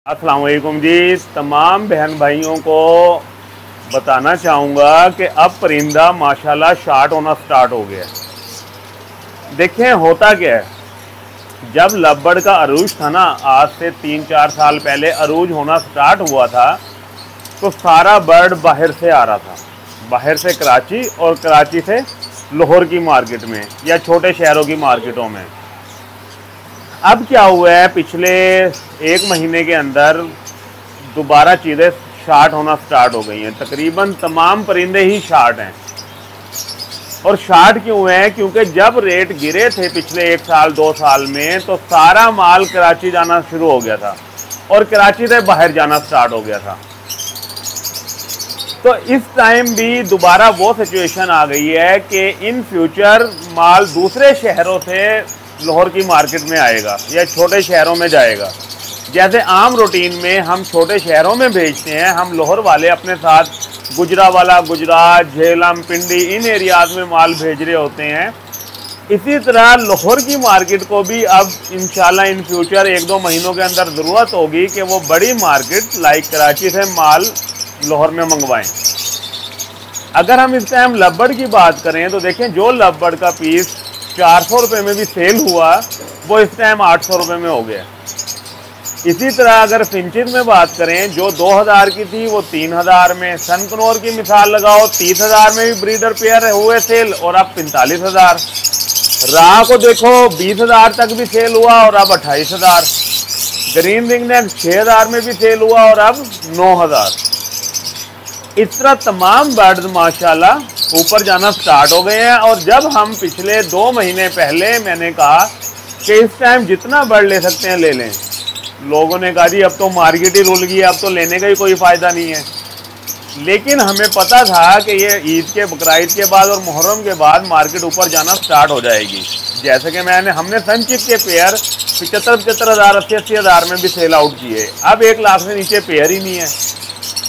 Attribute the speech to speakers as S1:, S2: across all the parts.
S1: अस्सलाम वालेकुम जी। तमाम बहन भाइयों को बताना चाहूँगा कि अब परिंदा माशाल्लाह शार्ट होना स्टार्ट हो गया है। देखें होता क्या है, जब लबड़ का अरूज था ना, आज से 3-4 साल पहले अरूज होना स्टार्ट हुआ था, तो सारा बर्ड बाहर से आ रहा था, बाहर से कराची और कराची से लाहौर की मार्केट में या छोटे शहरों की मार्केटों में। अब क्या हुआ है, पिछले 1 महीने के अंदर दोबारा चीज़ें शार्ट होना स्टार्ट हो गई हैं। तकरीबन तमाम परिंदे ही शार्ट हैं। और शार्ट क्यों है? क्योंकि जब रेट गिरे थे पिछले 1 साल 2 साल में, तो सारा माल कराची जाना शुरू हो गया था और कराची से बाहर जाना स्टार्ट हो गया था। तो इस टाइम भी दोबारा वो सिचुएशन आ गई है कि इन फ्यूचर माल दूसरे शहरों से लाहौर की मार्केट में आएगा या छोटे शहरों में जाएगा। जैसे आम रूटीन में हम छोटे शहरों में भेजते हैं, हम लाहौर वाले अपने साथ गुजरावाला, गुजरात, झेलम, पिंडी, इन एरियाज़ में माल भेज रहे होते हैं। इसी तरह लाहौर की मार्केट को भी अब इंशाल्लाह इन फ्यूचर 1-2 महीनों के अंदर ज़रूरत होगी कि वो बड़ी मार्केट लाइक कराची से माल लाहौर में मंगवाएं। अगर हम इस टाइम लब्बड़ की बात करें तो देखें, जो लब्बड़ का पीस 400 रुपये में भी सेल हुआ, वो इस टाइम 800 रुपये में हो गया। इसी तरह अगर फिंचिज में बात करें, जो 2000 की थी वो 3000 में। सनकनौर की मिसाल लगाओ, 30,000 में भी ब्रीडर पेयर हुए सेल और अब 45,000। राह को देखो, 20,000 तक भी सेल हुआ और अब 28,000। ग्रीन रिंगनेक 6,000 में भी सेल हुआ और अब 9,000। इस तरह तमाम बर्ड्स माशाल्लाह ऊपर जाना स्टार्ट हो गए हैं। और जब हम पिछले 2 महीने पहले मैंने कहा कि इस टाइम जितना बर्ड ले सकते हैं ले लें, लोगों ने कहा जी अब तो मार्केट ही रुल गई है, अब तो लेने का ही कोई फ़ायदा नहीं है। लेकिन हमें पता था कि ये ईद के, बकरीद के बाद और मुहर्रम के बाद मार्केट ऊपर जाना स्टार्ट हो जाएगी। जैसे कि हमने संचित के पेयर 75,000, 80,000 में भी सेल आउट किए। अब 1 लाख से नीचे पेयर ही नहीं है।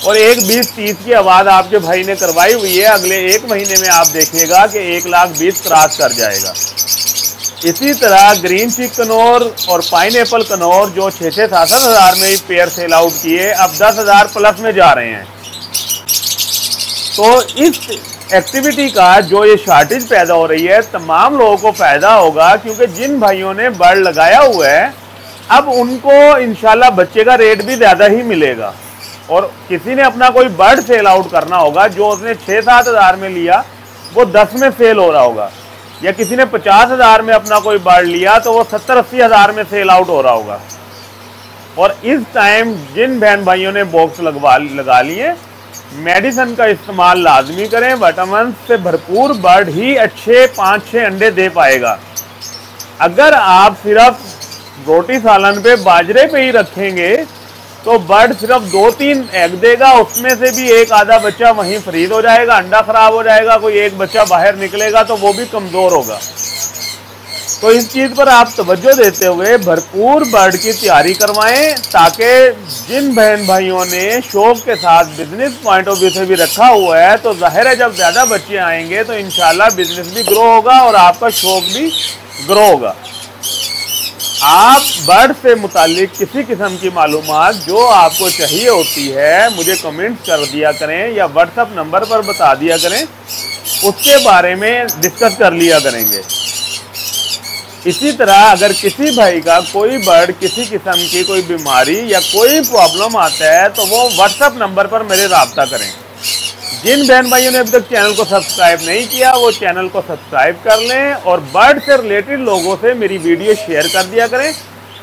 S1: और 1,20,30 की आवाज़ आपके भाई ने करवाई हुई है, अगले 1 महीने में आप देखिएगा कि 1,20,000 क्रॉस कर जाएगा। इसी तरह ग्रीन चिक कनौर और पाइन एप्पल कनौर जो 6-7 में ही पेयर सेल आउट किए, अब 10,000 प्लस में जा रहे हैं। तो इस एक्टिविटी का जो ये शॉर्टेज पैदा हो रही है, तमाम लोगों को फ़ायदा होगा, क्योंकि जिन भाइयों ने बर्ड लगाया हुआ है अब उनको इंशाल्लाह बच्चे का रेट भी ज़्यादा ही मिलेगा। और किसी ने अपना कोई बर्ड सेल आउट करना होगा, जो उसने 6-7 हज़ार में लिया वो 10 में सेल हो रहा होगा, या किसी ने 50,000 में अपना कोई बर्ड लिया तो वो 70-80 हज़ार में सेल आउट हो रहा होगा। और इस टाइम जिन बहन भाइयों ने बॉक्स लगा लिए, मेडिसिन का इस्तेमाल लाजमी करें। विटामिन से भरपूर बर्ड ही अच्छे 5-6 अंडे दे पाएगा। अगर आप सिर्फ रोटी सालन पे, बाजरे पे ही रखेंगे तो बर्ड सिर्फ 2-3 एग देगा, उसमें से भी 1-आधा बच्चा वहीं फ्रीज हो जाएगा, अंडा खराब हो जाएगा, कोई एक बच्चा बाहर निकलेगा तो वो भी कमज़ोर होगा। तो इस चीज़ पर आप तवज्जो देते हुए भरपूर बर्ड की तैयारी करवाएं, ताकि जिन बहन भाइयों ने शौक के साथ बिजनेस पॉइंट ऑफ व्यू से भी रखा हुआ है, तो जाहिर है जब ज़्यादा बच्चे आएंगे तो इंशाल्लाह बिजनेस भी ग्रो होगा और आपका शौक भी ग्रो होगा। आप बर्ड से मुतालिक किसी किस्म की मालूमात जो आपको चाहिए होती है, मुझे कमेंट कर दिया करें या व्हाट्सएप नंबर पर बता दिया करें, उसके बारे में डिस्कस कर लिया करेंगे। इसी तरह अगर किसी भाई का कोई बर्ड किसी किस्म की कोई बीमारी या कोई प्रॉब्लम आता है तो वो व्हाट्सएप नंबर पर मेरे रब्ता करें। जिन बहन भाइयों ने अभी तक चैनल को सब्सक्राइब नहीं किया, वो चैनल को सब्सक्राइब कर लें और बर्ड से रिलेटेड लोगों से मेरी वीडियो शेयर कर दिया करें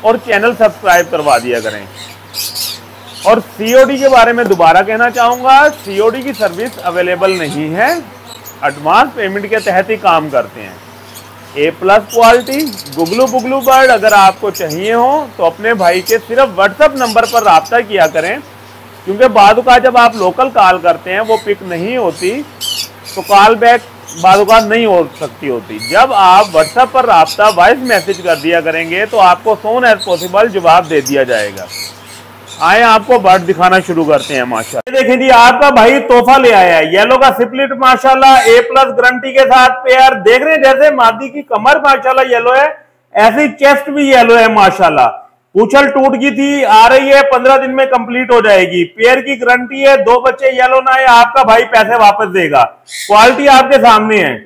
S1: और चैनल सब्सक्राइब करवा दिया करें। और COD के बारे में दोबारा कहना चाहूँगा, COD की सर्विस अवेलेबल नहीं है, एडवांस पेमेंट के तहत ही काम करते हैं। A+ क्वालिटी गुगलू बुगलू बर्ड अगर आपको चाहिए हो तो अपने भाई के सिर्फ व्हाट्सएप नंबर पर रब्ता किया करें, क्योंकि बाद का जब आप लोकल कॉल करते हैं वो पिक नहीं होती, तो कॉल बैक बाद नहीं हो सकती होती। जब आप व्हाट्सएप पर रब्ता वॉइस मैसेज कर दिया करेंगे तो आपको सोन एज पॉसिबल जवाब दे दिया जाएगा। आए आपको बर्ड दिखाना शुरू करते हैं। माशाल्लाह देखें जी, आपका भाई तोहफा ले आया है, येलो का सिपलिट माशाल्लाह A+ गारंटी के साथ पेयर। देख रहे हैं जैसे मादी की कमर माशाल्लाह येलो है, ऐसी चेस्ट भी येलो है माशाल्लाह। पूछल टूट गई थी, आ रही है 15 दिन में कंप्लीट हो जाएगी। पेयर की गारंटी है, 2 बच्चे येलो ना आए आपका भाई पैसे वापस देगा। क्वालिटी आपके सामने है,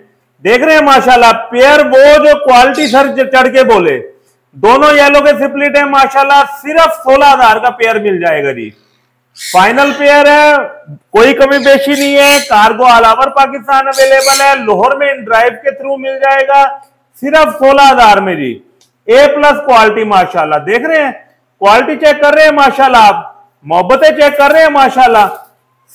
S1: देख रहे हैं माशाल्लाह। पेयर वो जो क्वालिटी सर चढ़ के बोले, दोनों येलो के सिपलिट है माशाल्लाह। सिर्फ 16,000 का पेयर मिल जाएगा जी। फाइनल पेयर है, कोई कमी पेशी नहीं है। Cargo all over Pakistan available है, लाहौर में इन ड्राइव के थ्रू मिल जाएगा सिर्फ 16,000 में जी। A+ क्वालिटी माशाल्लाह, देख रहे हैं क्वालिटी चेक कर रहे हैं माशाल्लाह, आप मोहब्बतें चेक कर रहे हैं माशाल्लाह।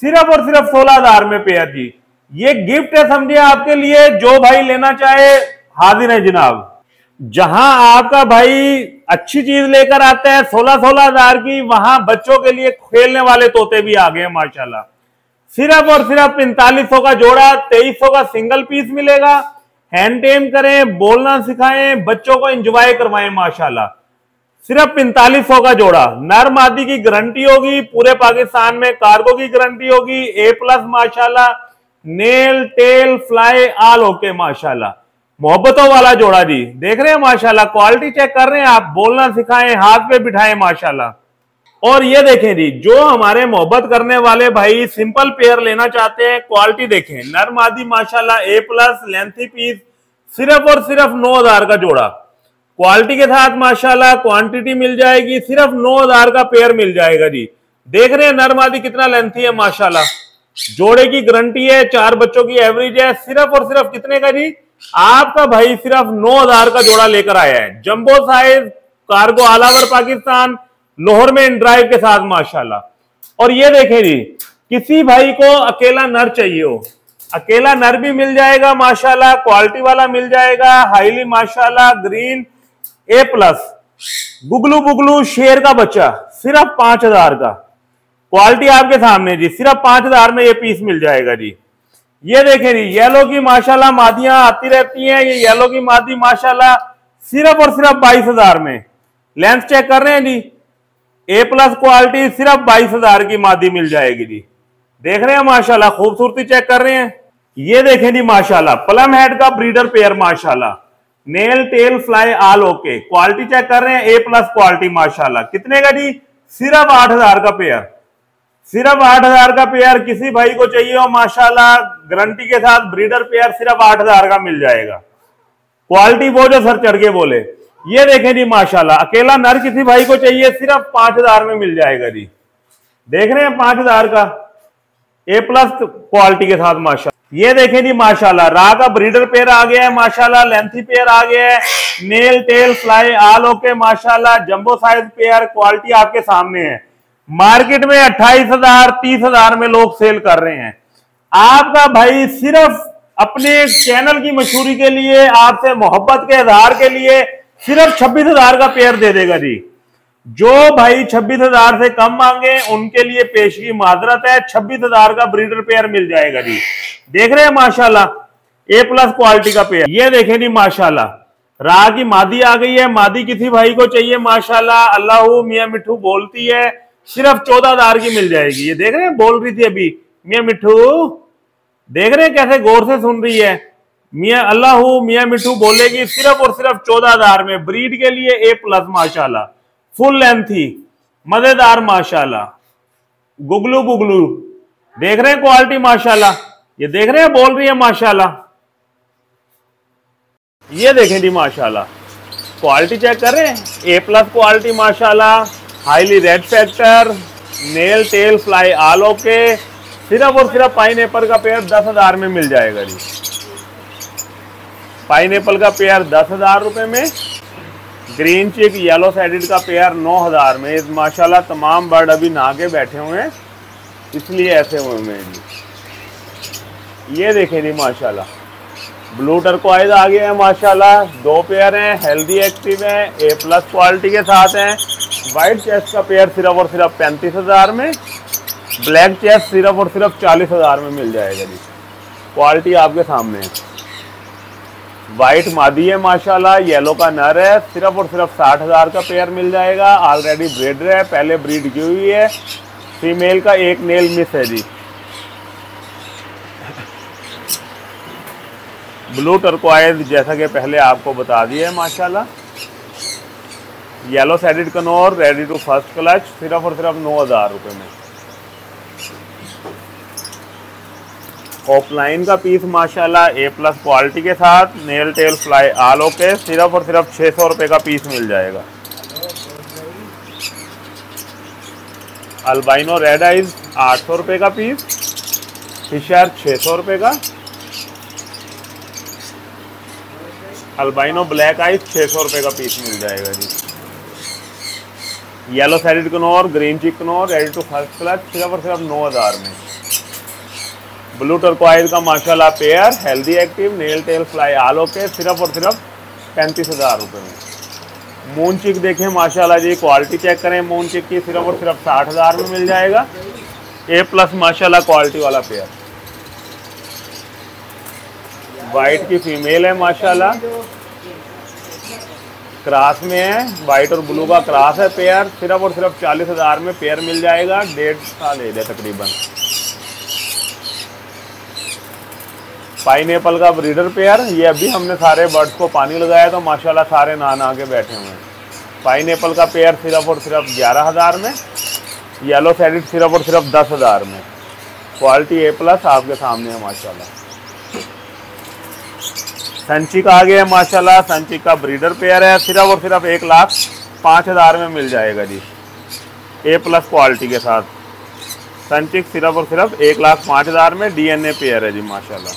S1: सिर्फ और सिर्फ 16,000 में पेयर जी। ये गिफ्ट है समझिए आपके लिए, जो भाई लेना चाहे हाजिर है जनाब। जहां आपका भाई अच्छी चीज लेकर आता है 16,000 की, वहां बच्चों के लिए खेलने वाले तोते भी आ गए हैं माशाल्लाह। सिर्फ और सिर्फ 4500 का जोड़ा, 2300 का सिंगल पीस मिलेगा। हैंड टेम करें, बोलना सिखाएं, बच्चों को एंजॉय करवाएं माशाल्लाह। सिर्फ 4500 का जोड़ा। नर मादी की गारंटी होगी, पूरे पाकिस्तान में कार्गो की गारंटी होगी। A+ माशाल्लाह, nail tell fly all okay माशाल्लाह। मोहब्बतों वाला जोड़ा जी, देख रहे हैं माशाल्लाह। क्वालिटी चेक कर रहे हैं आप, बोलना सिखाएं, हाथ पे बिठाएं माशाल्लाह। और ये देखें जी, जो हमारे मोहब्बत करने वाले भाई सिंपल पेयर लेना चाहते हैं, क्वालिटी देखें। नर मादी माशाल्लाह, A+ लेंथी पीस, सिर्फ और सिर्फ 9,000 का जोड़ा। क्वालिटी के साथ माशाल्लाह क्वांटिटी मिल जाएगी, सिर्फ 9,000 का पेयर मिल जाएगा जी। देख रहे हैं नर मादी कितना लेंथी है माशाल्लाह। जोड़े की गारंटी है, 4 बच्चों की एवरेज है। सिर्फ और सिर्फ कितने का जी? आपका भाई सिर्फ 9,000 का जोड़ा लेकर आया है। Jumbo size, cargo all over Pakistan, Lahore में इन ड्राइव के साथ माशाल्लाह। और ये देखें जी, किसी भाई को अकेला नर चाहिए हो, अकेला नर भी मिल जाएगा माशाल्लाह, क्वालिटी वाला मिल जाएगा। हाईली माशाल्लाह ग्रीन A+, गुगलू बुगलू शेर का बच्चा, सिर्फ 5,000 का। क्वालिटी आपके सामने जी, सिर्फ 5,000 में ये पीस मिल जाएगा जी। ये देखें जी, येलो की माशाल्लाह मादियां आती रहती हैं। ये येलो की मादी माशाल्लाह सिर्फ और सिर्फ 22,000 में। लेंथ चेक कर रहे हैं जी, A+ क्वालिटी, सिर्फ 22,000 की मादी मिल जाएगी जी। देख रहे हैं माशाल्लाह, खूबसूरती चेक कर रहे हैं। ये देखें जी माशाल्लाह, प्लम हेड का ब्रीडर पेयर माशाल्लाह, nail tell fly all okay. Quality check कर रहे हैं, A+ क्वालिटी माशाल्लाह। कितने का जी? सिर्फ 8,000 का पेयर। सिर्फ 8,000 का पेयर किसी भाई को चाहिए हो माशाल्लाह, गारंटी के साथ ब्रीडर पेयर सिर्फ 8,000 का मिल जाएगा। क्वालिटी वो जो सर चढ़ के बोले। ये देखें जी माशाल्लाह, अकेला नर किसी भाई को चाहिए, सिर्फ 5,000 में मिल जाएगा जी। देख रहे हैं 5,000 का A+ क्वालिटी के साथ माशाल्लाह। ये देखें जी माशाल्लाह, रा का ब्रीडर पेयर आ गया है माशाल्लाह, लेंथी पेयर आ गया है, nail tail fly all okay माशाल्लाह। जंबो साइज पेयर, क्वालिटी आपके सामने है। मार्केट में 28,000 30,000 में लोग सेल कर रहे हैं। आपका भाई सिर्फ अपने चैनल की मशहूरी के लिए, आपसे मोहब्बत के इजहार के लिए सिर्फ 26,000 का पेयर दे देगा जी। जो भाई 26,000 से कम मांगे उनके लिए पेशगी माजरत है, 26,000 का ब्रीडर पेयर मिल जाएगा जी। देख रहे हैं माशाल्लाह, A+ क्वालिटी का पेयर। ये देखें जी माशाल्लाह, रा की मादी आ गई है। मादी किसी भाई को चाहिए माशाल्लाह, अल्लाहू मियां मिठू बोलती है, सिर्फ 14,000 की मिल जाएगी। ये देख रहे हैं, बोल रही थी अभी मियां मिठू, देख रहे हैं कैसे गौर से सुन रही है। मियां अल्लाहू मियां मिठू बोलेगी, सिर्फ और सिर्फ 14,000 में। ब्रीड के लिए A+ माशाल्लाह, फुल लेंथी, मजेदार माशाल्लाह, गुगलू बुगलू। देख रहे हैं क्वालिटी माशाल्लाह, ये देख रहे हैं बोल रही है माशाल्लाह। ये देखें जी माशाल्लाह, क्वालिटी चेक कर रहे हैं, A+ क्वालिटी माशाल्लाह, highly red factor, nail tail fly all okay. सिर्फ और सिर्फ पाइनएप्पल का पेयर 10,000 में मिल जाएगा जी। पाइनएप्पल का पेयर 10,000 रुपए में। ग्रीन चिक येलो साइडेड का पेयर 9,000 में। माशाल्लाह तमाम बर्ड अभी नहा के बैठे हुए हैं, इसलिए ऐसे हुए हैं जी। ये देखें जी माशाल्लाह, ब्लू टर्कोइज आ गया है माशाल्लाह, 2 पेयर हैं, हेल्दी एक्टिव हैं, A+ क्वालिटी के साथ हैं। वाइट चेस्ट का पेयर सिर्फ और सिर्फ 35,000 में। ब्लैक चेस्ट सिर्फ और सिर्फ 40,000 में मिल जाएगा जी। क्वालिटी आपके सामने है। वाइट मादी है माशाल्लाह, येलो का नर है, सिर्फ और सिर्फ 60,000 का पेयर मिल जाएगा। ऑलरेडी ब्रीडर है, पहले ब्रीड की हुई है। फीमेल का एक नेल मिस है जी। ब्लू टर्कोइज जैसा कि पहले आपको बता दिया है माशाल्लाह। Yellow sided conure ready to first clutch सिर्फ और सिर्फ 9,000 रुपये में। ऑफलाइन का पीस माशाल्लाह A+ क्वालिटी के साथ nail tail fly all okay सिर्फ और सिर्फ 600 रुपये का पीस मिल जाएगा। अल्बाइनो रेड आइज 800 रुपये का पीस, फिशर 600 रुपये का, अल्बाइनो ब्लैक आइज 600 रुपये का पीस मिल जाएगा जी। Yellow sided conure green cheek conure ready to first clutch सिर्फ और सिर्फ 9,000 में। ब्लू टर्कोइज का माशाल्लाह pair healthy active nail tell fly all okay सिर्फ और सिर्फ 35,000 रुपये में। मून चिक देखें माशाल्लाह जी, क्वालिटी चेक करें मून चिक की, सिर्फ और सिर्फ 60,000 में मिल जाएगा। A+ माशाल्लाह क्वालिटी वाला पेयर। वाइट की फीमेल है माशाल्लाह, क्रास में है, वाइट और ब्लू का क्रास है पेयर, सिर्फ और सिर्फ 40,000 में पेयर मिल जाएगा। 1.5 साल एज है तकरीबन। पाइनएप्पल का ब्रीडर पेयर, ये अभी हमने सारे बर्ड्स को पानी लगाया तो माशाल्लाह सारे नहा के बैठे हुए हैं। पाइनएप्पल का पेयर सिर्फ और सिर्फ 11,000 में। येलो सैडेड सिर्फ और सिर्फ 10,000 में। क्वालिटी A+ आपके सामने है माशाल्लाह। संचिक आ गया है माशाल्लाह, संचिक का ब्रीडर पेयर है, सिर्फ और सिर्फ 1,05,000 में मिल जाएगा जी। A+ क्वालिटी के साथ संचिक सिर्फ और सिर्फ 1,05,000 में। DNA पेयर है जी माशाल्लाह।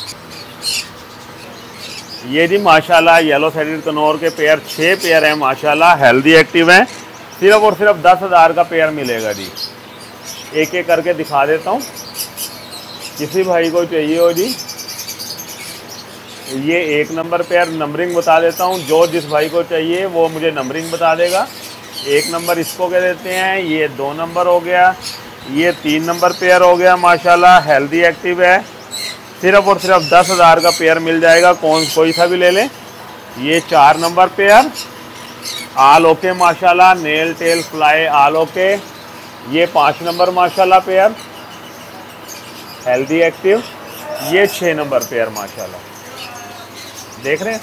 S1: ये जी माशाल्लाह येलो सैडेड कनौर के पेयर 6 पेयर हैं माशाल्लाह, हेल्दी एक्टिव हैं, सिर्फ और सिर्फ 10,000 का पेयर मिलेगा जी। एक एक करके दिखा देता हूँ, किसी भाई को चाहिए हो जी। ये 1 नंबर पेयर, नंबरिंग बता देता हूँ, जो जिस भाई को चाहिए वो मुझे नंबरिंग बता देगा। 1 नंबर इसको कह देते हैं, ये 2 नंबर हो गया, ये 3 नंबर पेयर हो गया माशाल्लाह, हेल्दी एक्टिव है, सिर्फ और सिर्फ 10,000 का पेयर मिल जाएगा, कोई सा भी ले लें। ये 4 नंबर पेयर आल ओके माशाल्लाह, nail tell fly all okay. ये 5 नंबर माशाल्लाह पेयर हेल्दी एक्टिव। ये 6 नंबर पेयर माशाल्लाह, देख रहे हैं।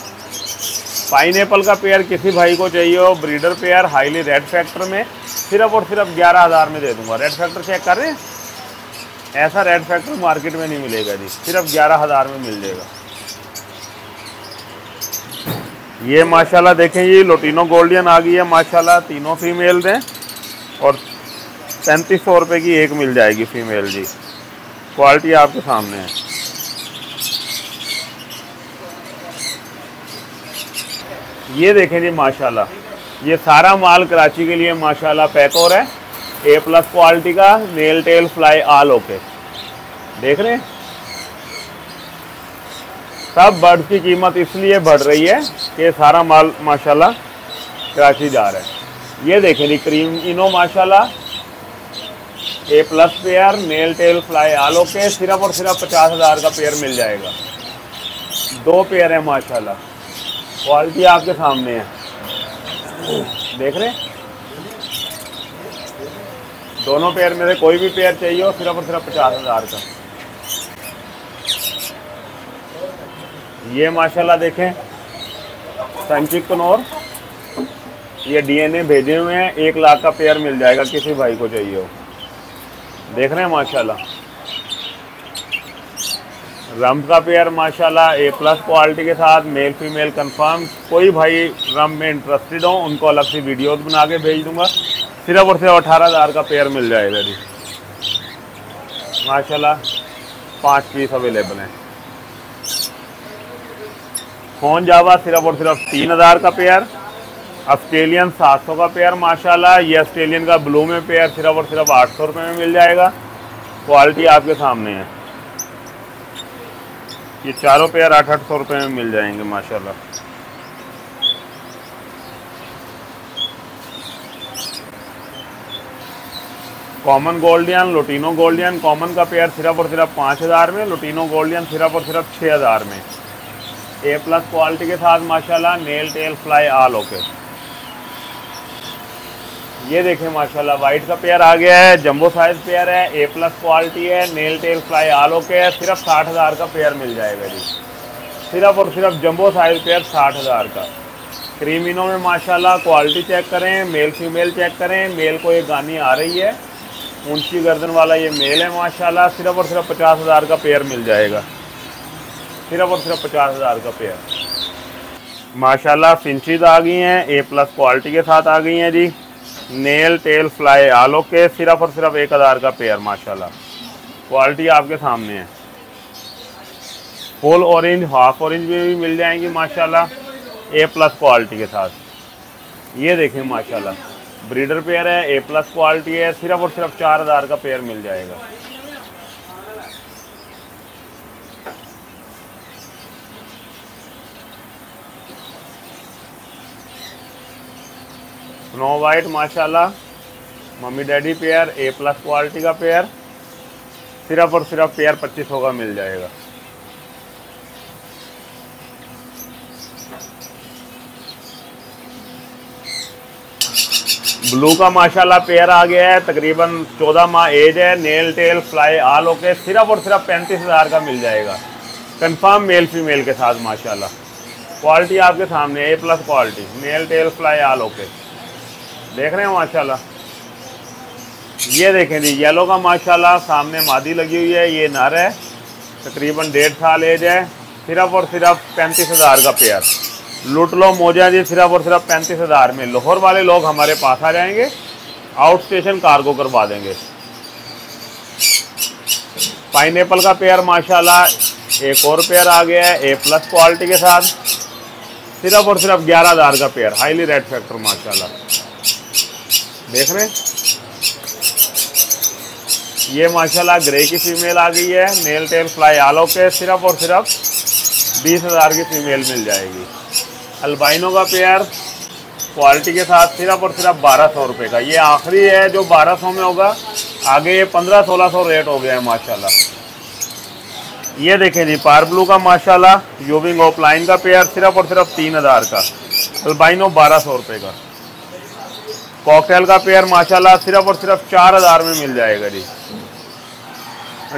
S1: पाइनएप्पल का पेयर किसी भाई को चाहिए हो, breeder pair highly red factor में, सिर्फ और सिर्फ 11,000 में दे दूंगा। रेड फैक्टर चेक कर रहे हैं, ऐसा रेड फैक्टर मार्केट में नहीं मिलेगा जी, सिर्फ 11,000 में मिल जाएगा। ये माशाल्लाह देखें, ये लोटिनो गोल्डियन आ गई है माशाल्लाह, तीनों फीमेल हैं और 3500 रुपये की एक मिल जाएगी फीमेल जी। क्वालिटी आपके सामने है। ये देखें जी माशाल्लाह, ये सारा माल कराची के लिए माशाल्लाह पैक हो रहा है। A+ क्वालिटी का nail tail fly all okay, देख रहे हैं। सब बर्ड्स की कीमत इसलिए बढ़ रही है कि सारा माल माशाल्लाह कराची जा रहा है। ये देखें जी क्रीम इनो माशाल्लाह A+ pair nail tail fly all okay, सिर्फ और सिर्फ 50,000 का पेयर मिल जाएगा। 2 पेयर है माशाल्लाह, क्वालिटी आपके सामने है, देख रहे हैं। दोनों पेयर में से कोई भी पेयर चाहिए हो, सिर्फ और सिर्फ 50,000 का। ये माशाल्लाह देखें संचिक कनौर, ये DNA भेजे हुए हैं, 1 लाख का पेयर मिल जाएगा किसी भाई को चाहिए हो, देख रहे हैं माशाल्लाह। रम्प का पेयर माशाल्लाह A+ क्वालिटी के साथ मेल फीमेल कंफर्म। कोई भाई रम्प में इंटरेस्टेड हो उनको अलग से वीडियोस बना के भेज दूंगा, सिर्फ और सिर्फ 18,000 का पेयर मिल जाएगा जी माशाल्लाह। 5 पीस अवेलेबल हैं। फोन जावा सिर्फ और सिर्फ 3,000 का पेयर। ऑस्ट्रेलियन 700 का पेयर माशाल्लाह। ये ऑस्ट्रेलियन का ब्लू में पेयर सिर्फ और सिर्फ 800 रुपये में मिल जाएगा। क्वालिटी आपके सामने है। ये चारों पेयर 800 रुपये में मिल जाएंगे माशाल्लाह। Common Gouldian lutino Gouldian, common का पेयर सिर्फ और सिर्फ 5,000 में, लोटिनो गोल्डियन सिर्फ और सिर्फ 6,000 में। A+ क्वालिटी के साथ माशाल्लाह nail tell fly all okay. ये देखें माशाल्लाह वाइट का पेयर आ गया है, जंबो साइज पेयर है, A+ क्वालिटी है, nail tail fly all okay है, सिर्फ 60,000 का पेयर मिल जाएगा जी। सिर्फ और सिर्फ जंबो साइज पेयर 60,000 का। क्रीमिनो में माशाल्लाह क्वालिटी चेक करें, मेल फीमेल चेक करें। मेल को एक गानी आ रही है, ऊंची गर्दन वाला ये मेल है माशाल्लाह। सिर्फ और सिर्फ 50,000 का पेयर मिल जाएगा, सिर्फ और सिर्फ 50,000 का पेयर माशाल्लाह। फिंचीज आ गई हैं, A+ क्वालिटी के साथ आ गई हैं जी। नेल टेल फ्लाई आलो के सिर्फ और सिर्फ 1,000 का पेयर माशाल्लाह। क्वालिटी आपके सामने है। फुल ऑरेंज, हाफ ऑरेंज में भी मिल जाएंगी माशाल्लाह, A+ क्वालिटी के साथ। ये देखें माशाल्लाह, ब्रीडर पेयर है, A+ क्वालिटी है। सिर्फ और सिर्फ 4,000 का पेयर मिल जाएगा। स्नो वाइट माशाल्लाह, mummy daddy pair, A+ quality का पेयर। सिर्फ और सिर्फ पेयर 2500 का मिल जाएगा। ब्लू का माशाल्लाह पेयर आ गया है, तकरीबन 14 माह एज है। नेल टेल फ्लाई आल होके सिर्फ और सिर्फ 35,000 का मिल जाएगा, कंफर्म मेल फीमेल के साथ माशाल्लाह। क्वालिटी आपके सामने है, A+ क्वालिटी, नेल टेल फ्लाई आल होके देख रहे हैं माशाल्लाह। ये देखें जी, येलो का माशाल्लाह सामने मादी लगी हुई है, ये नर है, तकरीबन 1.5 साल एज है। सिर्फ और सिर्फ 35,000 का पेयर। लूट लो मौजा जी, सिर्फ और सिर्फ 35,000 में। लाहौर वाले लोग हमारे पास आ जाएंगे, आउट स्टेशन कार्गो करवा देंगे। पाइनएप्पल का पेयर माशाल्लाह, एक और पेयर आ गया है A+ क्वालिटी के साथ। सिर्फ और सिर्फ 11,000 का पेयर, हाईली रेड फैक्टर माशाल्लाह देख रहे हैं। ये माशाल्लाह ग्रे की फीमेल आ गई है, नेल टेल फ्लाई आलो के। सिर्फ और सिर्फ 20,000 की फीमेल मिल जाएगी। अल्बाइनो का पेयर क्वालिटी के साथ सिर्फ और सिर्फ 1,200 रुपये का। ये आखिरी है जो 1,200 में होगा, आगे ये 1,500-1,600 रेट हो गया है माशाल्लाह। ये देखें जी, पार ब्लू का माशाल्लाह, यूविंग ऑफलाइन का पेयर सिर्फ और सिर्फ 3,000 का। अल्बाइनो 1,200 रुपये का। कॉकटेल का पेयर माशाल्लाह सिर्फ और सिर्फ 4,000 में मिल जाएगा जी।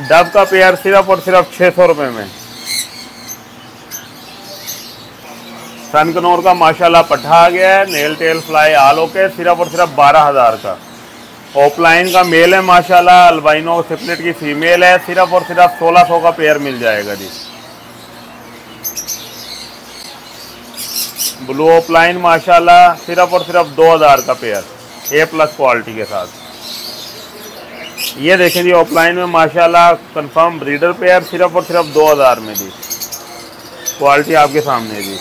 S1: डब का पेयर सिर्फ और सिर्फ 600 रुपये में। सनकनौर का माशाल्लाह पट्ठा आ गया है, नेल टेल फ्लाई आल होके सिर्फ और सिर्फ 12,000 का। ऑफलाइन का मेल है माशाल्लाह, अल्बाइनो सिपलेट की फीमेल है। सिर्फ और सिर्फ 1,600 का पेयर मिल जाएगा जी। ब्लू ऑफलाइन माशाल्लाह सिर्फ और सिर्फ 2,000 का पेयर, A+ क्वालिटी के साथ। ये देखें जी, ऑफलाइन में माशाल्लाह कंफर्म ब्रीडर पेयर सिर्फ और सिर्फ 2,000 में जी। क्वालिटी आपके सामने जी।